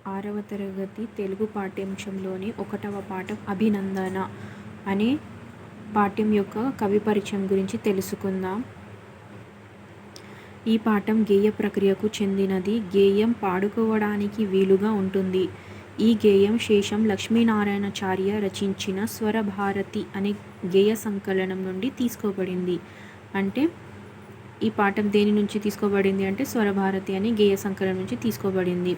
6వ తరగతి తెలుగు పాఠ్యాంశంలోని 1వ పాఠం అభినందన అనే పాఠ్యం యొక్క కవి పరిచయం గురించి తెలుసుకుందాం. ఈ పాఠం గేయ ప్రక్రియకు చెందినది. గేయం పాడుకోవడానికి వీలుగా ఉంటుంది. ఈ గేయం శేషం లక్ష్మీనారాయణాచార్య రచించిన స్వరభారతి అనే గేయ సంకలనం నుండి తీసుకోబడింది. అంటే ఈ పాఠం దేని నుంచి తీసుకోబడింది అంటే స్వరభారతి అనే గేయ సంకలనం నుంచి తీసుకోబడింది.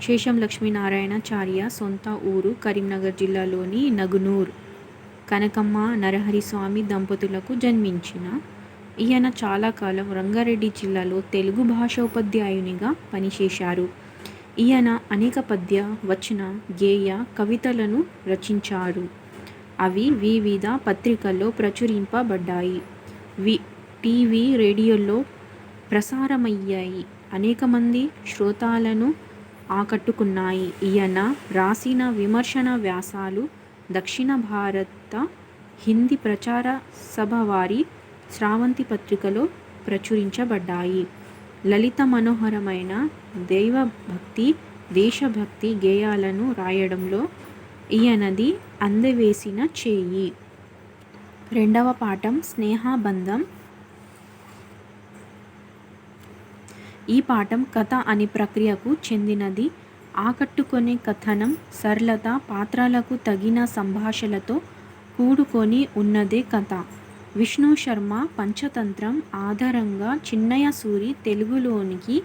శేషం లక్ష్మీనారాయణాచార్య సొంత ఊరు కరీంనగర్ జిల్లాలోని నగునూర్. కనకమ్మ నరహరిస్వామి దంపతులకు జన్మించిన ఈయన చాలా కాలం రంగారెడ్డి జిల్లాలో తెలుగు భాషోపాధ్యాయునిగా పనిచేశారు. ఈయన అనేక పద్య, వచన, గేయ కవితలను రచించారు. అవి వివిధ పత్రికల్లో ప్రచురింపబడ్డాయి. టీవీ, రేడియోలో ప్రసారమయ్యాయి. అనేక మంది శ్రోతలను ఆకట్టుకున్నాయి. ఈయన రాసిన విమర్శన వ్యాసాలు దక్షిణ భారత హిందీ ప్రచార సభ వారి స్రవంతి పత్రికలో ప్రచురించబడ్డాయి. లలిత మనోహరమైన దైవభక్తి, దేశభక్తి గేయాలను రాయడంలో ఈయనది అందవేసిన చేయి. 2వ పాఠం స్నేహబంధం. ఈ పాఠం కథ అనే ప్రక్రియకు చెందినది. ఆకట్టుకునే కథనం, సరళత, పాత్రలకు తగిన సంభాషణలతో కూడుకొని ఉన్నదే కథ. విష్ణు శర్మ పంచతంత్రం ఆధారంగా చిన్నయ సూరి తెలుగులోనికి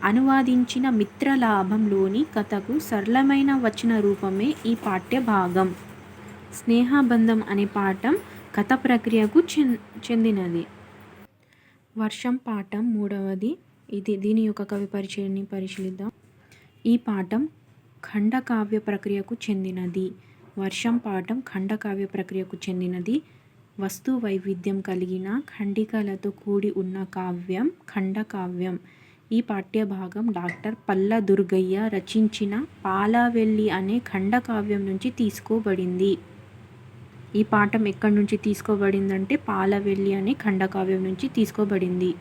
అనువదించిన మిత్రలాభంలోని కథకు సరళమైన వచన రూపమే ఈ పాఠ్య భాగం. స్నేహబంధం అనే పాఠం కథ ప్రక్రియకు చెందినది. వర్షం పాఠం 3వది. దీని యొక్క కవి పరిచయాన్ని పరిశీలిద్దాం. ఈ పాఠం ఖండకావ్య ప్రక్రియకు చెందినది. వర్షం పాఠం ఖండకావ్య ప్రక్రియకు చెందినది. వస్తు వైవిధ్యం కలిగిన ఖండికలతో కూడి ఉన్న కావ్యం ఖండకావ్యం. ఈ పాఠ్యభాగం డాక్టర్ పల్ల దుర్గయ్య రచించిన పాలవెల్లి అనే ఖండకావ్యం నుంచి తీసుకోబడింది. ఈ పాఠం ఎక్కడి నుంచి తీసుకోబడిందంటే పాలవెల్లి అనే ఖండకావ్యం నుంచి తీసుకోబడింది.